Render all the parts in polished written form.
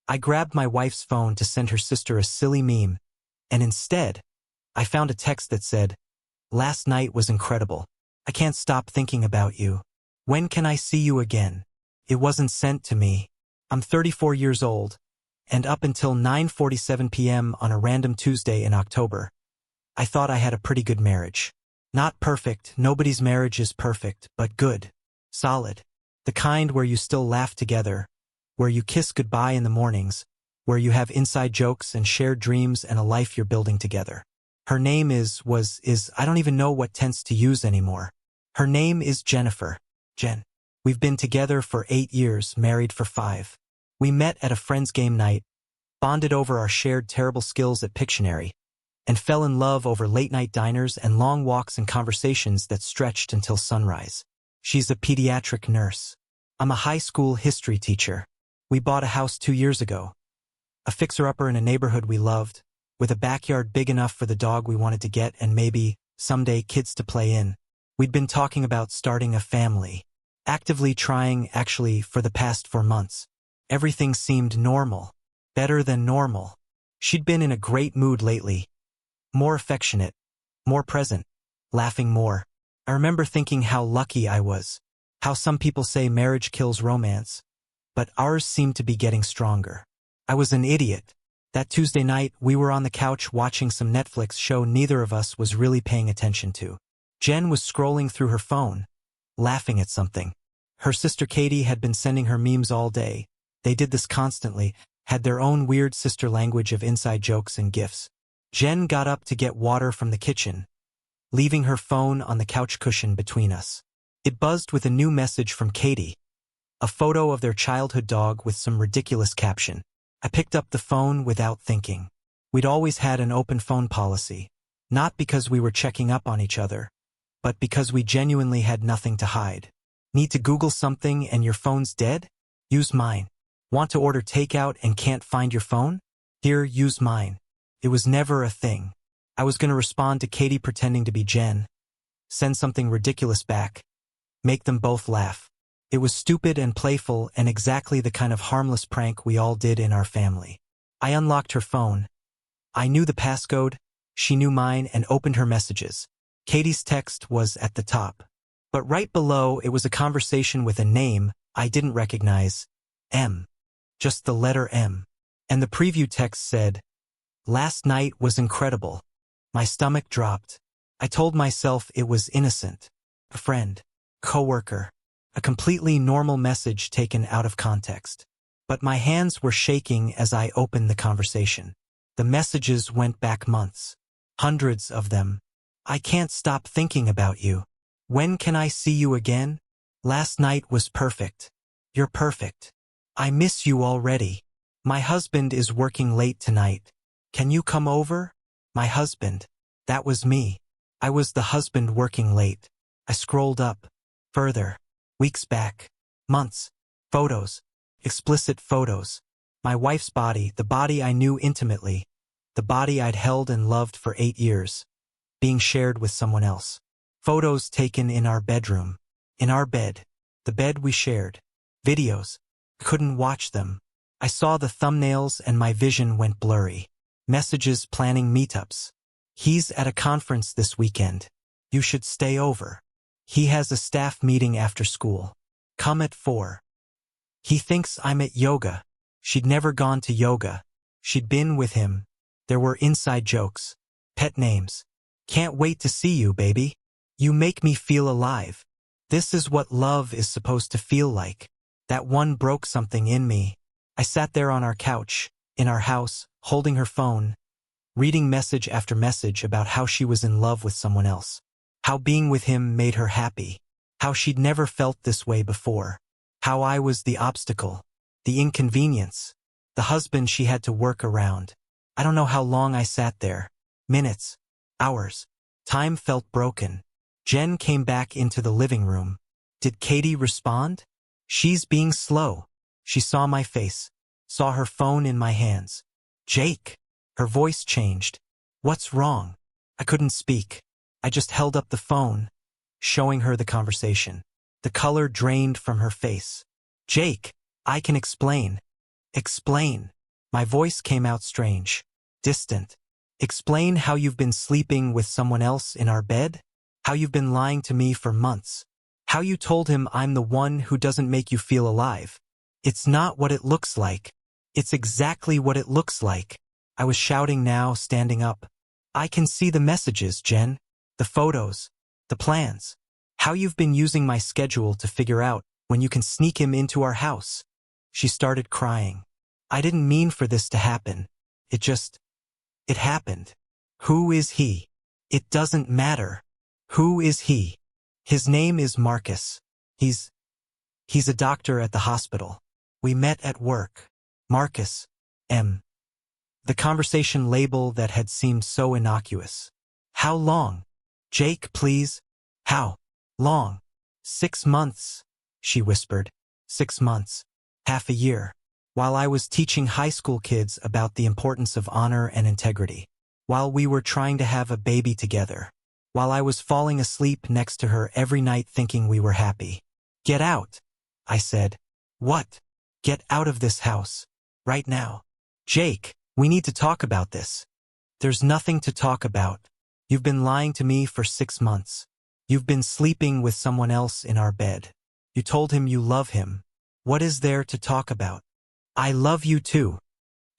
I grabbed my wife's phone to send her sister a silly meme, and instead, I found a text that said, "Last night was incredible. I can't stop thinking about you. When can I see you again?" It wasn't sent to me. I'm 34 years old, and up until 9:47 p.m. on a random Tuesday in October, I thought I had a pretty good marriage. Not perfect, nobody's marriage is perfect, but good. Solid. The kind where you still laugh together, where you kiss goodbye in the mornings, where you have inside jokes and shared dreams and a life you're building together. Her name is, I don't even know what tense to use anymore. Her name is Jennifer. Jen. We've been together for 8 years, married for 5. We met at a friend's game night, bonded over our shared terrible skills at Pictionary, and fell in love over late-night diners and long walks and conversations that stretched until sunrise. She's a pediatric nurse. I'm a high school history teacher. We bought a house 2 years ago. A fixer-upper in a neighborhood we loved, with a backyard big enough for the dog we wanted to get and maybe, someday, kids to play in. We'd been talking about starting a family. Actively trying, actually, for the past 4 months. Everything seemed normal. Better than normal. She'd been in a great mood lately. More affectionate. More present. Laughing more. I remember thinking how lucky I was. How some people say marriage kills romance. But ours seemed to be getting stronger. I was an idiot. That Tuesday night, we were on the couch watching some Netflix show neither of us was really paying attention to. Jen was scrolling through her phone, laughing at something. Her sister Katie had been sending her memes all day. They did this constantly, had their own weird sister language of inside jokes and gifs. Jen got up to get water from the kitchen, leaving her phone on the couch cushion between us. It buzzed with a new message from Katie, a photo of their childhood dog with some ridiculous caption. I picked up the phone without thinking. We'd always had an open phone policy, not because we were checking up on each other, but because we genuinely had nothing to hide. Need to Google something and your phone's dead? Use mine. Want to order takeout and can't find your phone? Here, use mine. It was never a thing. I was going to respond to Katie pretending to be Jen, send something ridiculous back, make them both laugh. It was stupid and playful and exactly the kind of harmless prank we all did in our family. I unlocked her phone. I knew the passcode, she knew mine, and opened her messages. Katie's text was at the top. But right below, it was a conversation with a name I didn't recognize. M. Just the letter M. And the preview text said, "Last night was incredible." My stomach dropped. I told myself it was innocent. A friend. Coworker. A completely normal message taken out of context. But my hands were shaking as I opened the conversation. The messages went back months. Hundreds of them. I can't stop thinking about you. When can I see you again? Last night was perfect. You're perfect. I miss you already. My husband is working late tonight. Can you come over? My husband. That was me. I was the husband working late. I scrolled up. Further. Weeks back. Months. Photos. Explicit photos. My wife's body, the body I knew intimately. The body I'd held and loved for 8 years. Being shared with someone else. Photos taken in our bedroom. In our bed. The bed we shared. Videos. Couldn't watch them. I saw the thumbnails and my vision went blurry. Messages planning meetups. He's at a conference this weekend. You should stay over. He has a staff meeting after school. Come at 4. He thinks I'm at yoga. She'd never gone to yoga. She'd been with him. There were inside jokes. Pet names. Can't wait to see you, baby. You make me feel alive. This is what love is supposed to feel like. That one broke something in me. I sat there on our couch, in our house, holding her phone, reading message after message about how she was in love with someone else. How being with him made her happy. How she'd never felt this way before. How I was the obstacle, the inconvenience, the husband she had to work around. I don't know how long I sat there. Minutes. Hours. Time felt broken. Jen came back into the living room. Did Katie respond? She's being slow. She saw my face. Saw her phone in my hands. Jake. Her voice changed. What's wrong? I couldn't speak. I just held up the phone, showing her the conversation. The color drained from her face. Jake, I can explain. Explain. My voice came out strange, distant. Explain how you've been sleeping with someone else in our bed? How you've been lying to me for months? How you told him I'm the one who doesn't make you feel alive? It's not what it looks like. It's exactly what it looks like. I was shouting now, standing up. I can see the messages, Jen. The photos. The plans. How you've been using my schedule to figure out when you can sneak him into our house. She started crying. I didn't mean for this to happen. It happened. Who is he? It doesn't matter. Who is he? His name is Marcus. He's a doctor at the hospital. We met at work. Marcus. M. The conversation label that had seemed so innocuous. How long? Jake, please. How long? 6 months, she whispered. 6 months. Half a year. While I was teaching high school kids about the importance of honor and integrity. While we were trying to have a baby together. While I was falling asleep next to her every night thinking we were happy. Get out, I said. What? Get out of this house. Right now. Jake, we need to talk about this. There's nothing to talk about. You've been lying to me for 6 months. You've been sleeping with someone else in our bed. You told him you love him. What is there to talk about? I love you too.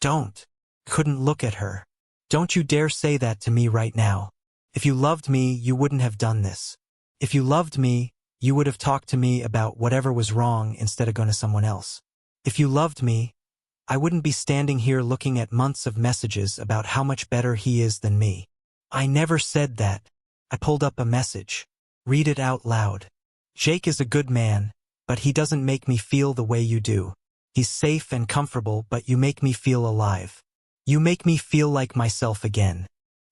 Don't. Couldn't look at her. Don't you dare say that to me right now. If you loved me, you wouldn't have done this. If you loved me, you would have talked to me about whatever was wrong instead of going to someone else. If you loved me, I wouldn't be standing here looking at months of messages about how much better he is than me. I never said that. I pulled up a message. Read it out loud. Jake is a good man, but he doesn't make me feel the way you do. He's safe and comfortable, but you make me feel alive. You make me feel like myself again.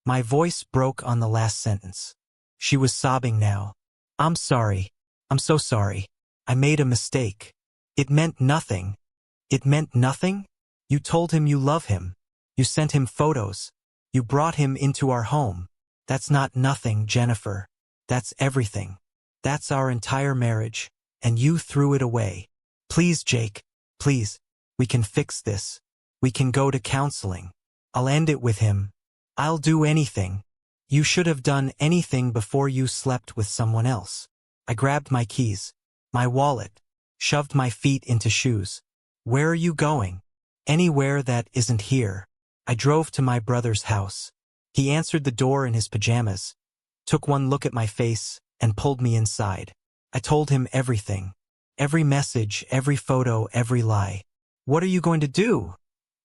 My voice broke on the last sentence. She was sobbing now. I'm sorry. I'm so sorry. I made a mistake. It meant nothing. It meant nothing? You told him you love him. You sent him photos. You brought him into our home. That's not nothing, Jennifer. That's everything. That's our entire marriage, and you threw it away. Please, Jake, please. We can fix this. We can go to counseling. I'll end it with him. I'll do anything. You should have done anything before you slept with someone else. I grabbed my keys, my wallet, shoved my feet into shoes. Where are you going? Anywhere that isn't here. I drove to my brother's house. He answered the door in his pajamas, took one look at my face, and pulled me inside. I told him everything. Every message, every photo, every lie. What are you going to do?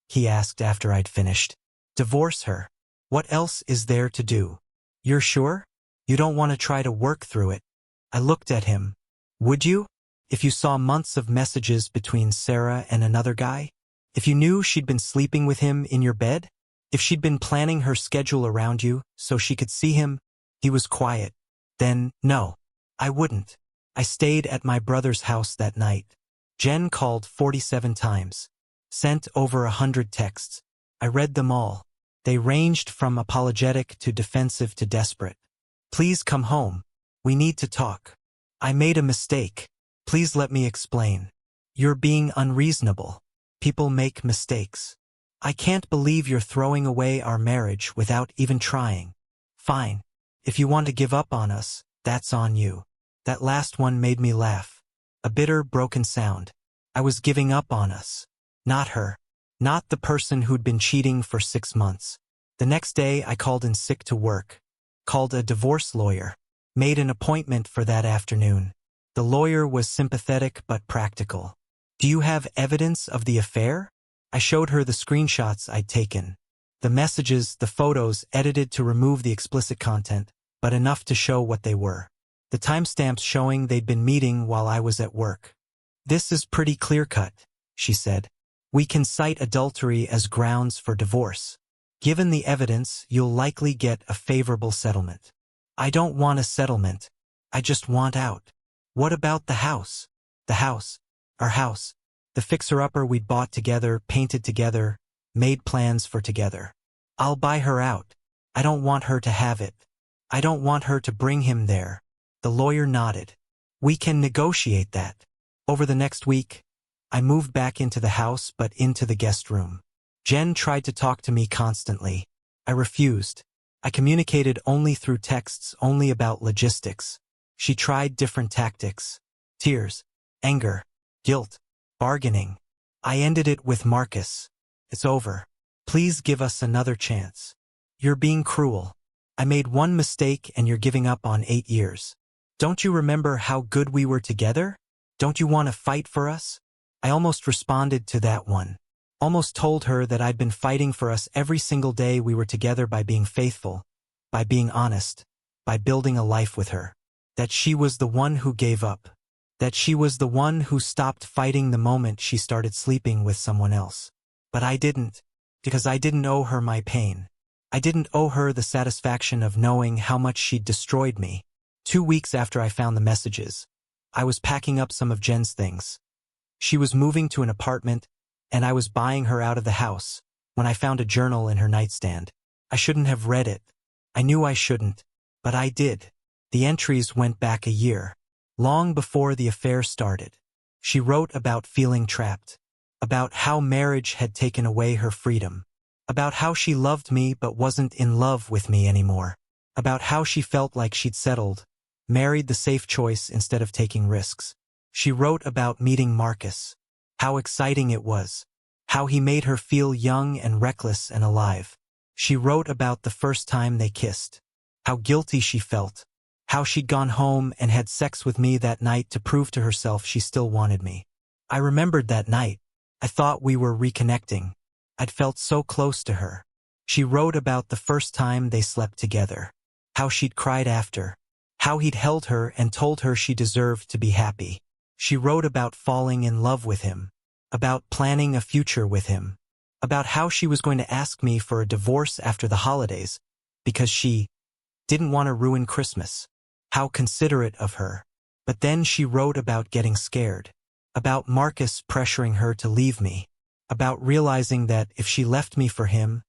He asked after I'd finished. Divorce her. What else is there to do? You're sure? You don't want to try to work through it? I looked at him. Would you? If you saw months of messages between Sarah and another guy? If you knew she'd been sleeping with him in your bed? If she'd been planning her schedule around you so she could see him? He was quiet. Then, no, I wouldn't. I stayed at my brother's house that night. Jen called 47 times. Sent over 100 texts. I read them all. They ranged from apologetic to defensive to desperate. Please come home. We need to talk. I made a mistake. Please let me explain. You're being unreasonable. People make mistakes. I can't believe you're throwing away our marriage without even trying. Fine. If you want to give up on us, that's on you. That last one made me laugh. A bitter, broken sound. I was giving up on us. Not her. Not the person who'd been cheating for 6 months. The next day, I called in sick to work. Called a divorce lawyer. Made an appointment for that afternoon. The lawyer was sympathetic but practical. Do you have evidence of the affair? I showed her the screenshots I'd taken. The messages, the photos edited to remove the explicit content, but enough to show what they were. The timestamps showing they'd been meeting while I was at work. This is pretty clear-cut, she said. We can cite adultery as grounds for divorce. Given the evidence, you'll likely get a favorable settlement. I don't want a settlement. I just want out. What about the house? The house. Our house. The fixer-upper we'd bought together, painted together, made plans for together. I'll buy her out. I don't want her to have it. I don't want her to bring him there. The lawyer nodded. We can negotiate that. Over the next week, I moved back into the house but into the guest room. Jen tried to talk to me constantly. I refused. I communicated only through texts, only about logistics. She tried different tactics. Tears, anger, guilt, bargaining. I ended it with Marcus. It's over. Please give us another chance. You're being cruel. I made one mistake and you're giving up on 8 years. Don't you remember how good we were together? Don't you want to fight for us? I almost responded to that one. Almost told her that I'd been fighting for us every single day we were together by being faithful, by being honest, by building a life with her. That she was the one who gave up. That she was the one who stopped fighting the moment she started sleeping with someone else. But I didn't, because I didn't owe her my pain. I didn't owe her the satisfaction of knowing how much she'd destroyed me. 2 weeks after I found the messages, I was packing up some of Jen's things. She was moving to an apartment, and I was buying her out of the house, when I found a journal in her nightstand. I shouldn't have read it. I knew I shouldn't, but I did. The entries went back a year, long before the affair started. She wrote about feeling trapped, about how marriage had taken away her freedom, about how she loved me but wasn't in love with me anymore, about how she felt like she'd settled, married the safe choice instead of taking risks. She wrote about meeting Marcus, how exciting it was, how he made her feel young and reckless and alive. She wrote about the first time they kissed, how guilty she felt, how she'd gone home and had sex with me that night to prove to herself she still wanted me. I remembered that night. I thought we were reconnecting. I'd felt so close to her. She wrote about the first time they slept together, how she'd cried after, how he'd held her and told her she deserved to be happy. She wrote about falling in love with him, about planning a future with him, about how she was going to ask me for a divorce after the holidays because she didn't want to ruin Christmas. How considerate of her. But then she wrote about getting scared, about Marcus pressuring her to leave me, about realizing that if she left me for him,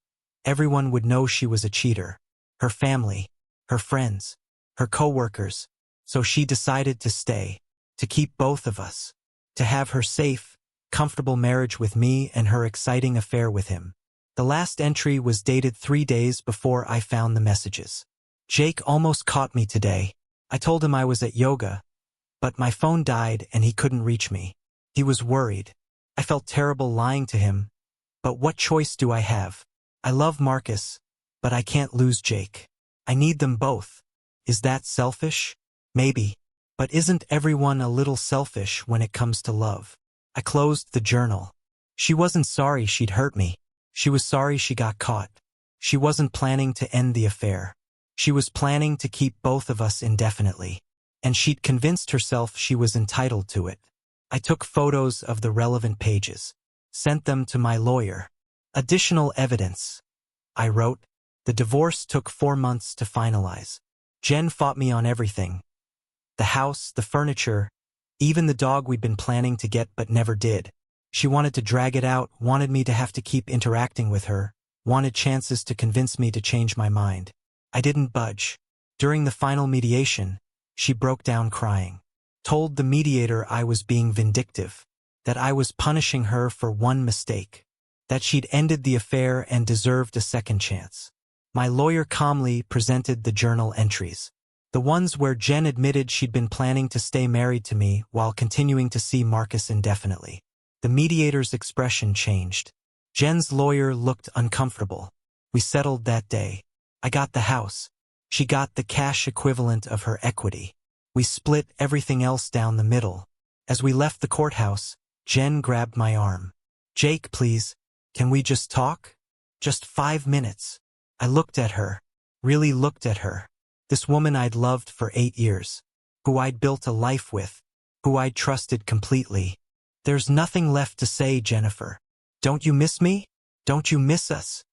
everyone would know she was a cheater, her family, her friends, her coworkers, so she decided to stay, to keep both of us, to have her safe, comfortable marriage with me and her exciting affair with him. The last entry was dated 3 days before I found the messages. Jake almost caught me today. I told him I was at yoga, but my phone died and he couldn't reach me. He was worried. I felt terrible lying to him, but what choice do I have? I love Marcus, but I can't lose Jake. I need them both. Is that selfish? Maybe. But isn't everyone a little selfish when it comes to love? I closed the journal. She wasn't sorry she'd hurt me. She was sorry she got caught. She wasn't planning to end the affair. She was planning to keep both of us indefinitely. And she'd convinced herself she was entitled to it. I took photos of the relevant pages, sent them to my lawyer. Additional evidence. I wrote, the divorce took 4 months to finalize. Jen fought me on everything. The house, the furniture, even the dog we'd been planning to get but never did. She wanted to drag it out, wanted me to have to keep interacting with her, wanted chances to convince me to change my mind. I didn't budge. During the final mediation, she broke down crying. Told the mediator I was being vindictive, that I was punishing her for one mistake, that she'd ended the affair and deserved a second chance. My lawyer calmly presented the journal entries, the ones where Jen admitted she'd been planning to stay married to me while continuing to see Marcus indefinitely. The mediator's expression changed. Jen's lawyer looked uncomfortable. We settled that day. I got the house. She got the cash equivalent of her equity. We split everything else down the middle. As we left the courthouse, Jen grabbed my arm. Jake, please, can we just talk? Just 5 minutes. I looked at her, really looked at her. This woman I'd loved for 8 years, who I'd built a life with, who I'd trusted completely. There's nothing left to say, Jennifer. Don't you miss me? Don't you miss us?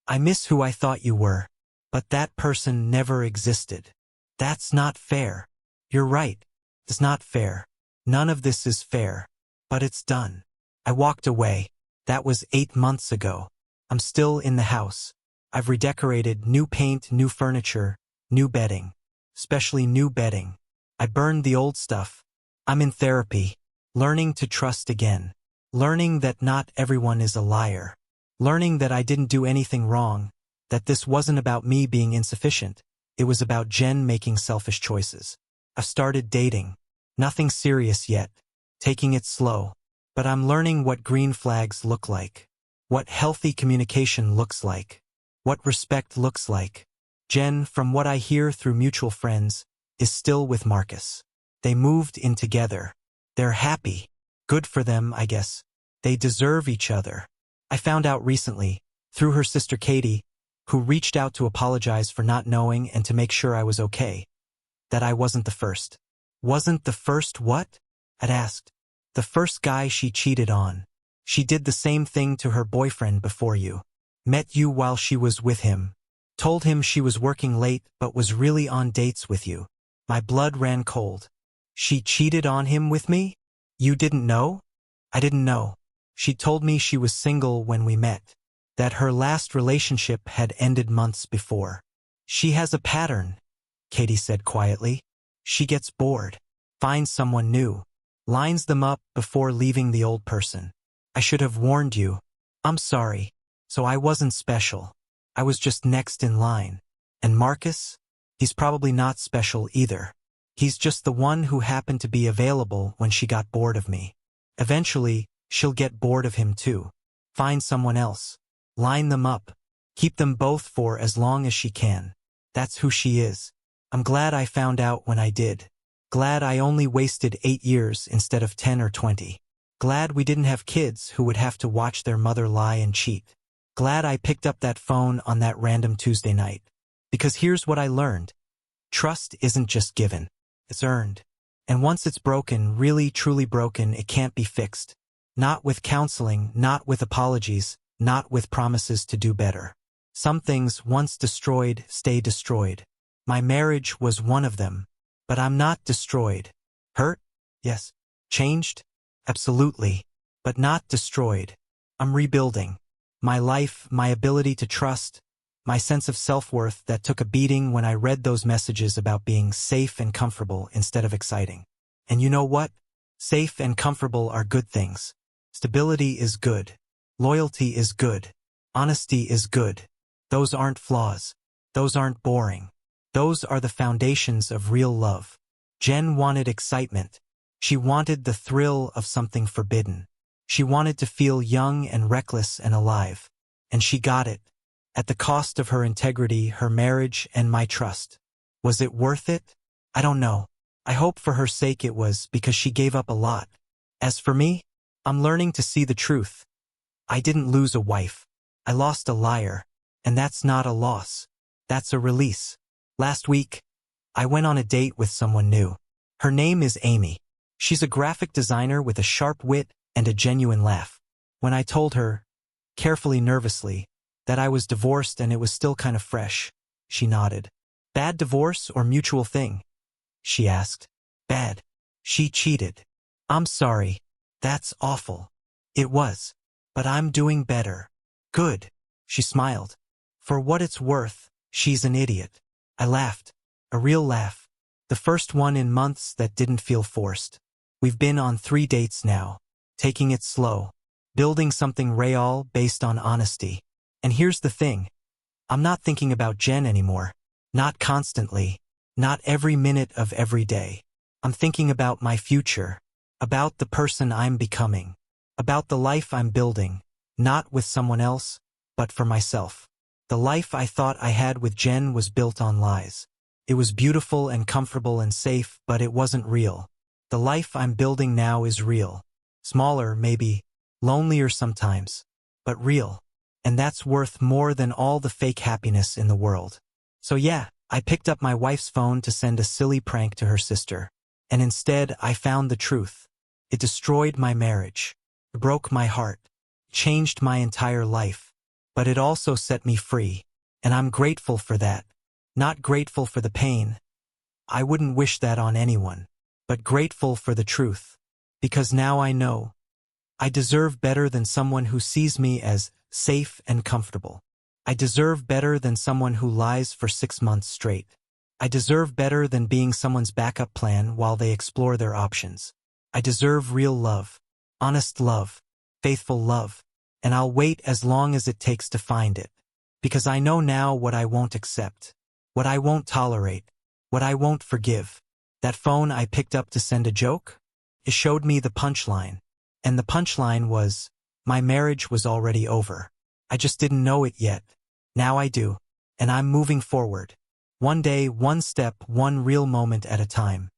I miss who I thought you were, but that person never existed. That's not fair. You're right. It's not fair. None of this is fair. But it's done. I walked away. That was 8 months ago. I'm still in the house. I've redecorated, new paint, new furniture, new bedding. Especially new bedding. I burned the old stuff. I'm in therapy. Learning to trust again. Learning that not everyone is a liar. Learning that I didn't do anything wrong, that this wasn't about me being insufficient. It was about Jen making selfish choices. I've started dating. Nothing serious yet. Taking it slow. But I'm learning what green flags look like. What healthy communication looks like. What respect looks like. Jen, from what I hear through mutual friends, is still with Marcus. They moved in together. They're happy. Good for them, I guess. They deserve each other. I found out recently, through her sister Katie, who reached out to apologize for not knowing and to make sure I was okay, that I wasn't the first. Wasn't the first what? I'd asked. The first guy she cheated on. She did the same thing to her boyfriend before you. Met you while she was with him. Told him she was working late but was really on dates with you. My blood ran cold. She cheated on him with me? You didn't know? I didn't know. She told me she was single when we met. That her last relationship had ended months before. She has a pattern, Katie said quietly. She gets bored. Finds someone new. Lines them up before leaving the old person. I should have warned you. I'm sorry. So I wasn't special. I was just next in line. And Marcus? He's probably not special either. He's just the one who happened to be available when she got bored of me. Eventually, she'll get bored of him too. Find someone else. Line them up. Keep them both for as long as she can. That's who she is. I'm glad I found out when I did. Glad I only wasted 8 years instead of 10 or 20. Glad we didn't have kids who would have to watch their mother lie and cheat. Glad I picked up that phone on that random Tuesday night. Because here's what I learned. Trust isn't just given. It's earned. And once it's broken, really truly broken, it can't be fixed. Not with counseling, not with apologies, not with promises to do better. Some things, once destroyed, stay destroyed. My marriage was one of them. But I'm not destroyed. Hurt? Yes. Changed? Absolutely. But not destroyed. I'm rebuilding. My life, my ability to trust, my sense of self-worth that took a beating when I read those messages about being safe and comfortable instead of exciting. And you know what? Safe and comfortable are good things. Stability is good. Loyalty is good. Honesty is good. Those aren't flaws. Those aren't boring. Those are the foundations of real love. Jen wanted excitement. She wanted the thrill of something forbidden. She wanted to feel young and reckless and alive. And she got it. At the cost of her integrity, her marriage, and my trust. Was it worth it? I don't know. I hope for her sake it was, because she gave up a lot. As for me, I'm learning to see the truth. I didn't lose a wife. I lost a liar. And that's not a loss. That's a release. Last week, I went on a date with someone new. Her name is Amy. She's a graphic designer with a sharp wit and a genuine laugh. When I told her, carefully nervously, that I was divorced and it was still kind of fresh, she nodded. Bad divorce or mutual thing? She asked. Bad. She cheated. I'm sorry. That's awful. It was. But I'm doing better. Good. She smiled. For what it's worth, she's an idiot. I laughed. A real laugh. The first one in months that didn't feel forced. We've been on 3 dates now. Taking it slow. Building something real based on honesty. And here's the thing. I'm not thinking about Jen anymore. Not constantly. Not every minute of every day. I'm thinking about my future. About the person I'm becoming. About the life I'm building. Not with someone else, but for myself. The life I thought I had with Jen was built on lies. It was beautiful and comfortable and safe, but it wasn't real. The life I'm building now is real. Smaller, maybe. Lonelier sometimes. But real. And that's worth more than all the fake happiness in the world. So yeah, I picked up my wife's phone to send a silly prank to her sister. And instead, I found the truth. It destroyed my marriage. It broke my heart. Changed my entire life. But it also set me free. And I'm grateful for that. Not grateful for the pain. I wouldn't wish that on anyone. But grateful for the truth. Because now I know. I deserve better than someone who sees me as safe and comfortable. I deserve better than someone who lies for 6 months straight. I deserve better than being someone's backup plan while they explore their options. I deserve real love. Honest love. Faithful love. and I'll wait as long as it takes to find it. Because I know now what I won't accept, what I won't tolerate, what I won't forgive. That phone I picked up to send a joke? It showed me the punchline. And the punchline was, my marriage was already over. I just didn't know it yet. Now I do. And I'm moving forward. One day, one step, one real moment at a time.